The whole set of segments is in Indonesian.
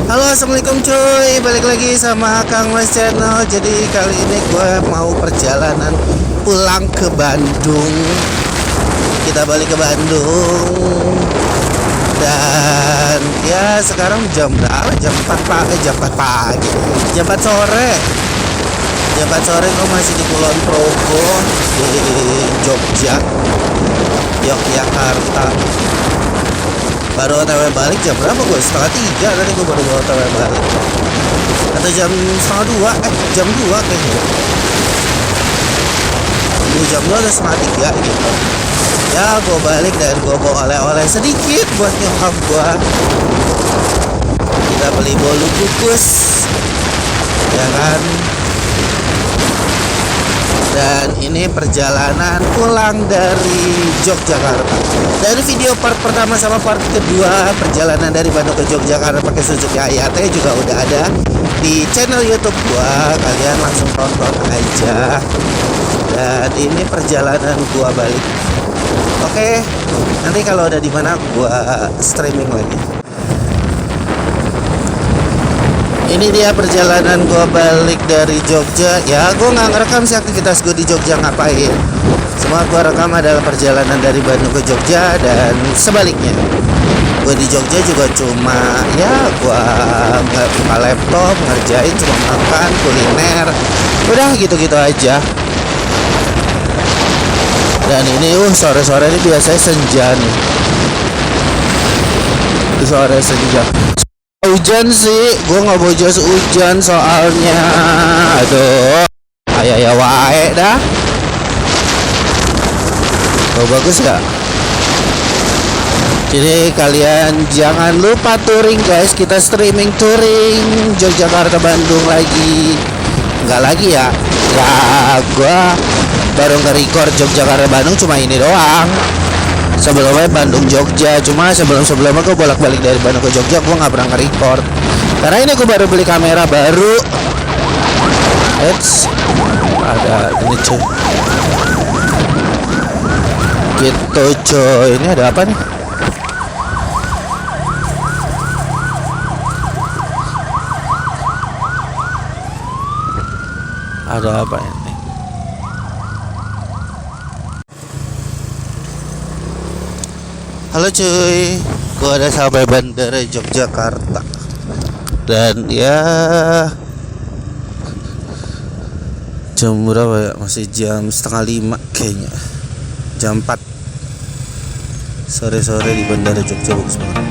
Halo, assalamualaikum cuy. Balik lagi sama Kang Mas Channel. Jadi kali ini gue mau perjalanan pulang ke Bandung. Kita balik ke Bandung. Dan ya sekarang jam berapa? Jam 4 pagi. Jam 4 sore. Jam 4 sore gue masih di Kulon Progo di Jogja, Yogyakarta. Baru OTW balik jam berapa gue? Setengah 3 tadi gue baru OTW balik. Atau jam setengah 2? Jam 2 kayaknya. Jam 2 atau setengah 3 gitu. Ya gue balik dan gue bawa oleh-oleh sedikit buat nyokap gue. Kita beli bolu kukus, ya kan. Dan ini perjalanan pulang dari Yogyakarta. Dari video part pertama sama part kedua perjalanan dari Bandung ke Yogyakarta pakai Suzuki Hayate juga udah ada di channel YouTube gua. Kalian langsung tonton aja. Dan ini perjalanan gua balik. Oke, nanti kalau udah di mana gua streaming lagi. Ini dia perjalanan gue balik dari Jogja. Ya gue nggak ngerekam sih aktivitas gue di Jogja ngapain. Semua gue rekam adalah perjalanan dari Bandung ke Jogja dan sebaliknya. Gue di Jogja juga cuma ya gue nggak buka laptop, ngerjain cuma makan, kuliner, udah gitu-gitu aja. Dan ini sore-sore ini biasanya senja nih. Sore senja. Hujan sih, gue nggak mau jas hujan soalnya. Aduh, ayah wae dah. Oh, bagus gak? Jadi kalian jangan lupa touring guys. Kita streaming touring Yogyakarta Bandung lagi. Enggak lagi ya. Ya gue baru nge-record Yogyakarta Bandung cuma ini doang. Sebelumnya Bandung Jogja, cuma sebelumnya gue bolak-balik dari Bandung ke Jogja gue nggak pernah nge-record karena ini gue baru beli kamera baru. Ada ini cuy, gitu cuy. Ini ada apa nih? Ada apa ini? Halo cuy, gue udah sampai bandara Yogyakarta. Dan ya jam berapa ya? Masih jam setengah 5 kayaknya. Jam 4 sore-sore di bandara Jogja, bagus banget.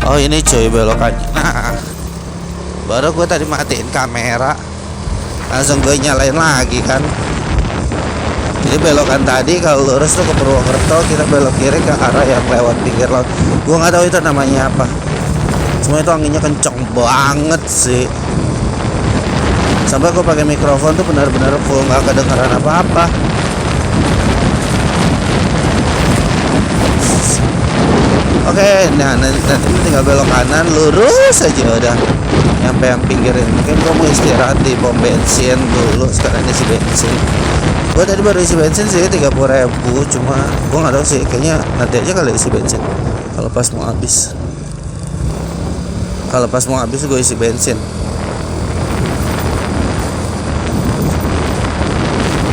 Oh ini cuy belokannya. Nah, baru gue tadi matiin kamera, langsung gue nyalain lagi kan. Jadi belokan tadi kalau lurus tuh ke Purwokerto, kita belok kiri ke arah yang lewat pinggir laut. Gue nggak tahu itu namanya apa. Cuma itu anginnya kenceng banget sih. Sampai gue pakai mikrofon tuh benar-benar full, nggak kedengeran apa-apa. Oke, nah nanti tinggal belok kanan, lurus aja udah nyampe yang pinggirin. Mungkin gue mau istirahat di pom bensin dulu, sekarang isi bensin. Gue tadi baru isi bensin sih 30.000, cuma gue nggak tahu sih, kayaknya nanti aja kali isi bensin kalau pas mau habis. Kalau pas mau habis gue isi bensin.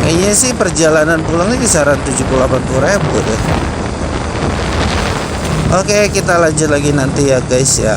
Kayaknya sih perjalanan pulangnya kisaran 70-80 ribu deh. Oke, kita lanjut lagi nanti ya guys ya.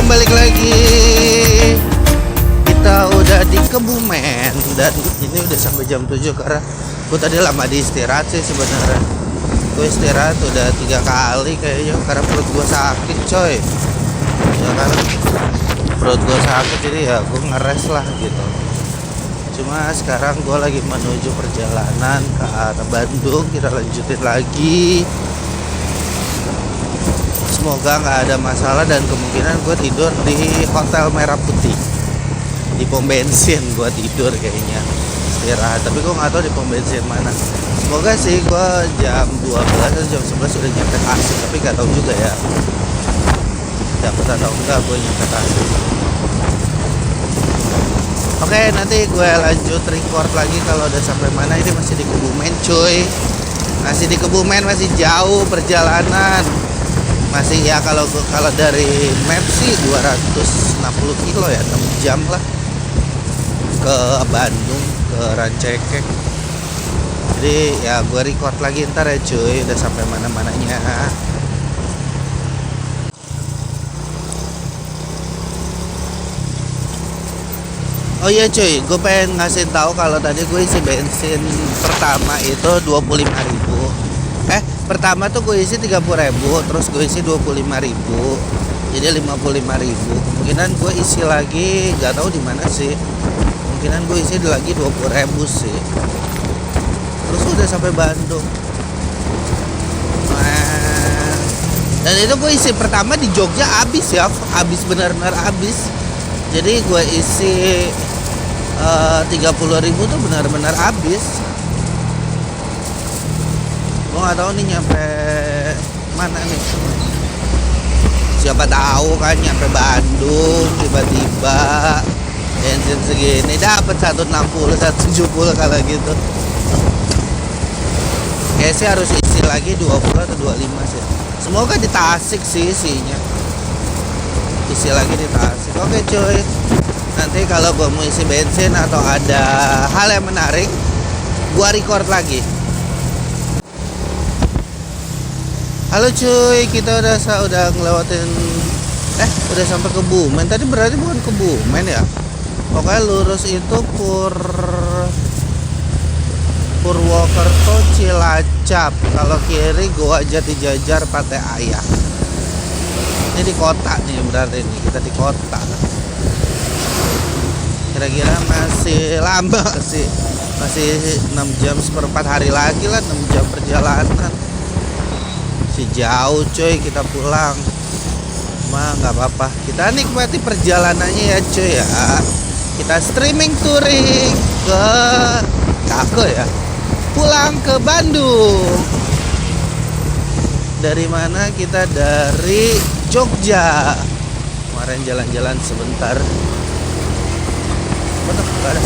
balik lagi. Kita udah di Kebumen dan ini udah sampai jam 7 karena gue tadi lama di istirahat sih sebenarnya. Gue istirahat udah 3 kali kayaknya karena perut gue sakit coy. Ya kan perut gue sakit jadi ya gue ngeres lah gitu. Cuma sekarang gue lagi menuju perjalanan ke arah Bandung. Kita lanjutin lagi. Semoga nggak ada masalah dan kemungkinan gue tidur di Hotel Merah Putih di pom bensin. Gue tidur kayaknya istirahat, tapi gue nggak tahu di pom bensin mana. Semoga sih gue jam 12 atau jam 11 udah nyampe Tasik, tapi nggak tahu juga ya dapat atau enggak gue nyampe Tasik. Oke, nanti gue lanjut record lagi kalau udah sampai mana. Ini masih di Kebumen cuy, masih di Kebumen, masih jauh perjalanan. Masih ya kalau dari map sih 260 kilo ya, 6 jam lah ke Bandung, ke Rancaikek. Jadi ya gue record lagi ntar ya cuy, udah sampai mana-mananya. Oh iya cuy, gue pengen ngasih tahu kalau tadi gue isi bensin pertama itu 25.000. Pertama tuh gue isi 30.000, terus gue isi 25.000, jadi 55.000. Kemungkinan gue isi lagi, nggak tahu di mana sih. Kemungkinan gue isi lagi 20.000 sih. Terus udah sampai Bandung. Nah, dan itu gue isi pertama di Jogja habis ya, habis benar-benar habis. Jadi gue isi 30.000 tuh benar-benar habis. Gue nggak tahu nih nyampe mana nih. Siapa tahu kan nyampe Bandung tiba-tiba bensin segini dapat 160 170 kalau gitu. Kayak sih harus isi lagi 20 atau 25 sih. Semoga di Tasik sih isinya. Isi lagi di Tasik. Oke cuy, nanti kalau gue mau isi bensin atau ada hal yang menarik, gue record lagi. Halo cuy, kita udah ngelewatin udah sampai Kebumen. Tadi berarti bukan Kebumen ya. Pokoknya lurus itu Purwokerto Cilacap. Kalau kiri Goa Jatijajar Pate Ayah. Ini di kota nih berarti ini. Kita di kota. Kira-kira masih lama sih. Masih 6 jam seperempat hari lagi lah, 6 jam perjalanan. Si jauh coy, kita pulang mah nggak apa-apa, kita nikmati perjalanannya ya cuy ya. Kita streaming touring ke Kako ya, pulang ke Bandung. Dari mana kita? Dari Jogja. Kemarin jalan-jalan sebentar. Betul, nggak ada.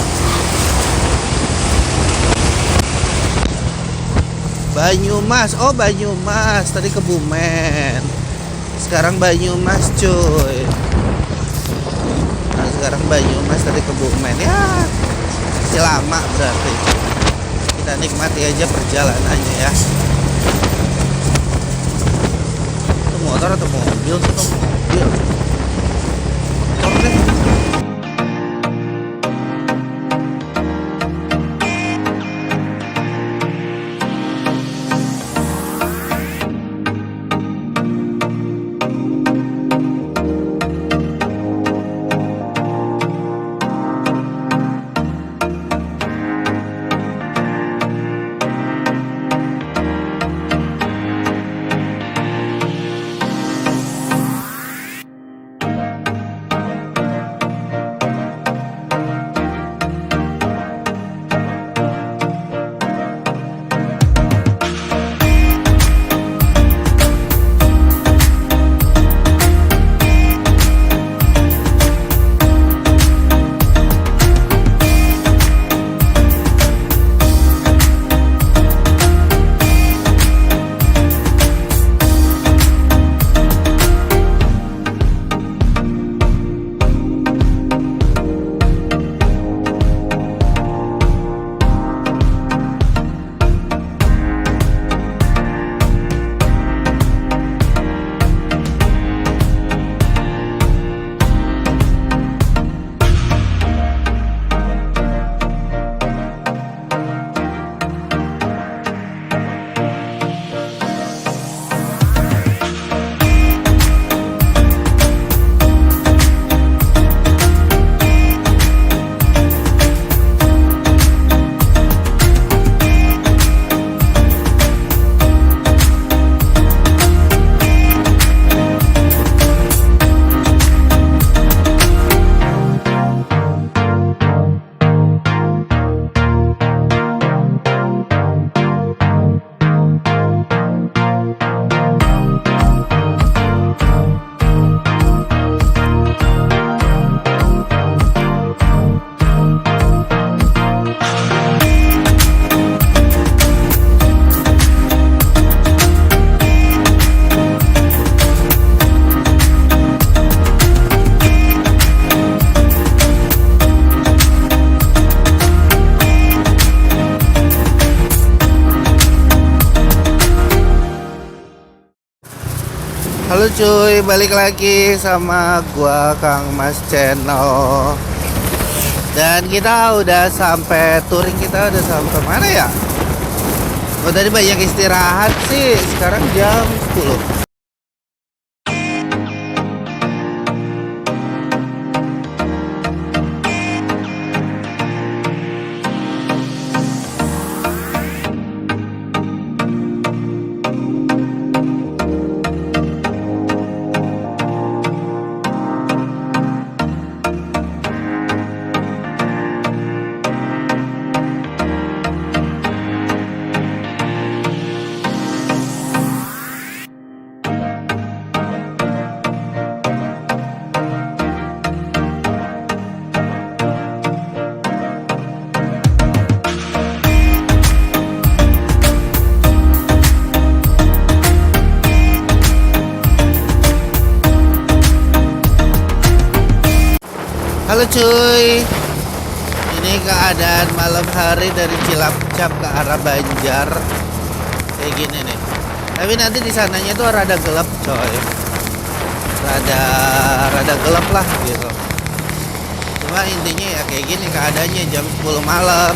Banyumas, oh Banyumas, tadi Kebumen, sekarang Banyumas cuy. Nah sekarang Banyumas, tadi Kebumen ya, masih lama berarti. Kita nikmati aja perjalanannya ya. Itu motor atau mobil? Itu mobil. Motor deh. Halo cuy, balik lagi sama gua Kang Mas Channel. Dan kita udah sampai touring, kita udah sampai mana ya? Oh tadi banyak istirahat sih, sekarang jam 10. Halo cuy, ini keadaan malam hari dari Cilacap ke arah Banjar kayak gini nih. Tapi nanti di sananya tuh rada gelap coy, rada gelap lah gitu. Cuma intinya ya kayak gini keadaannya jam 10 malam.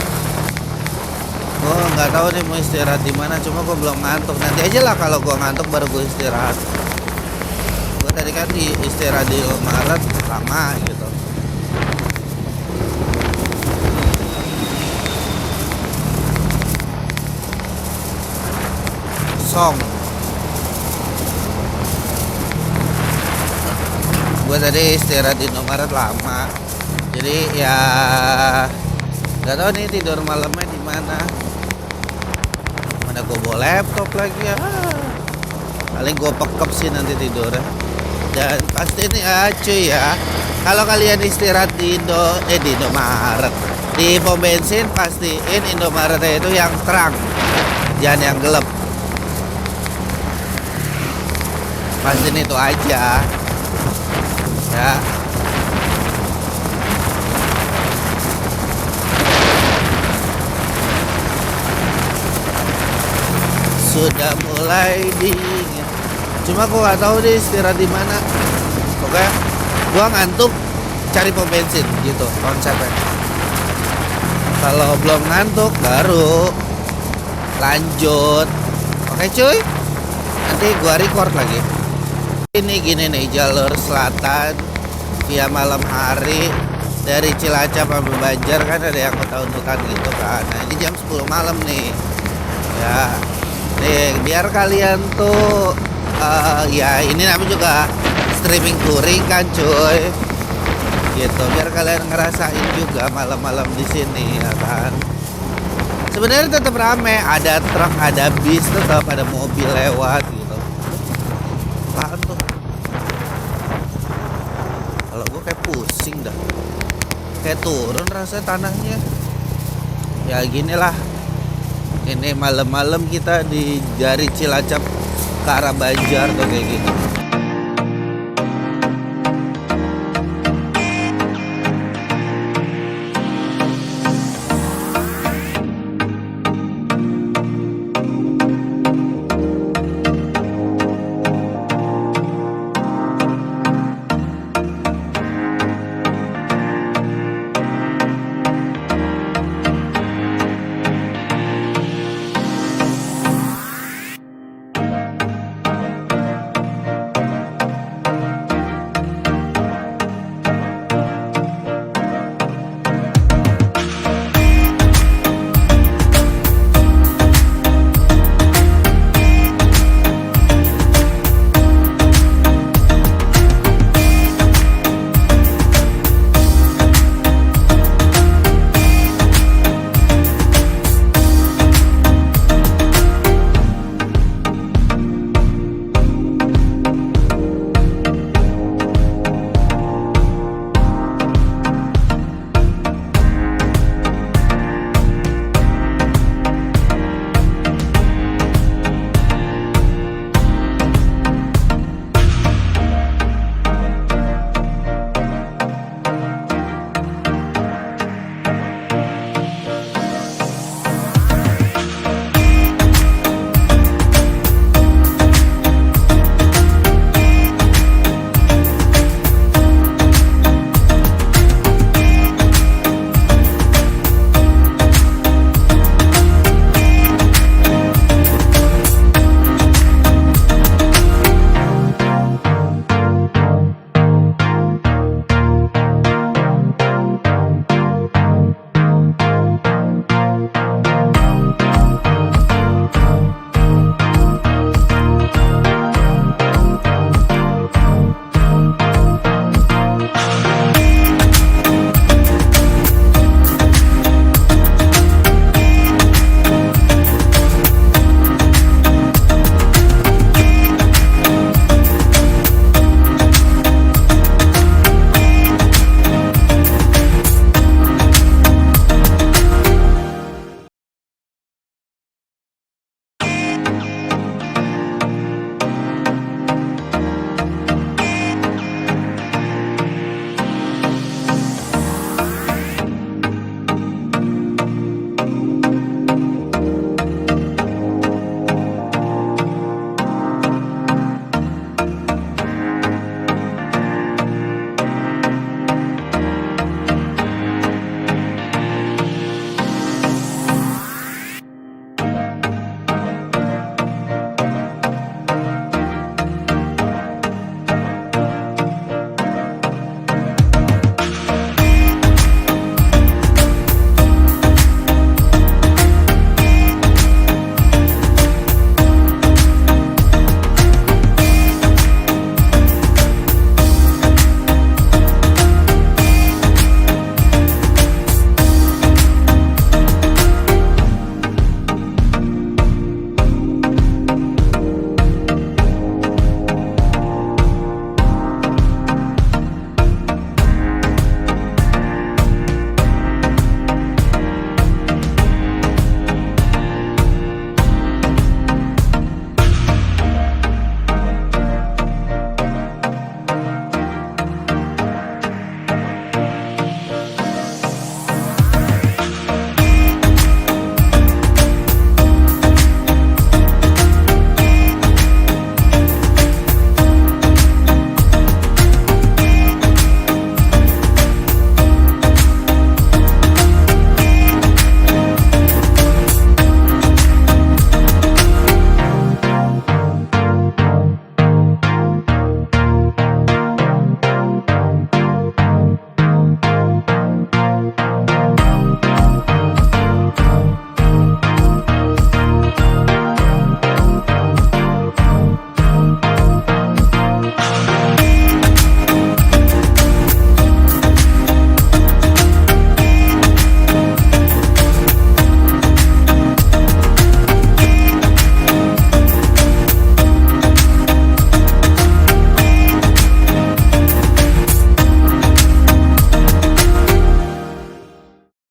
Gue nggak tahu nih mau istirahat di mana, cuma gue belum ngantuk. Nanti aja lah kalau gue ngantuk baru gue istirahat. Gue tadi kan istirahat di Maret lama gitu. Gue tadi istirahat di Indomaret lama, jadi ya nggak tahu nih tidur malamnya di mana. Mana gue bawa laptop lagi ya, paling gue pekep sih nanti tidurnya. Dan pasti nih ya cuy ya, kalau kalian istirahat di Indomaret, di pom bensin pastiin Indomaretnya itu yang terang, jangan yang gelap. Pastiin itu aja ya. Sudah mulai dingin, cuma gua nggak tahu deh istirahat di mana. Oke, gua ngantuk cari pom bensin gitu konsepnya. Kalau belum ngantuk baru lanjut. Oke cuy, nanti gua record lagi. Ini gini nih, jalur selatan via malam hari dari Cilacap sampai Banjar kan ada yang kota-kotaan gitu kan. Nah ini jam 10 malam nih ya, nih biar kalian tuh ya ini namanya juga streaming touring kan cuy gitu, biar kalian ngerasain juga malam-malam di sini ya kan. Sebenarnya tetap rame, ada truk, ada bis, tetap ada mobil lewat gitu. Apaan tuh? Kalau gue kayak pusing dah, kayak turun rasa tanahnya. Ya gini lah, ini malam-malam kita di dari Cilacap ke arah Banjar tuh kayak gitu.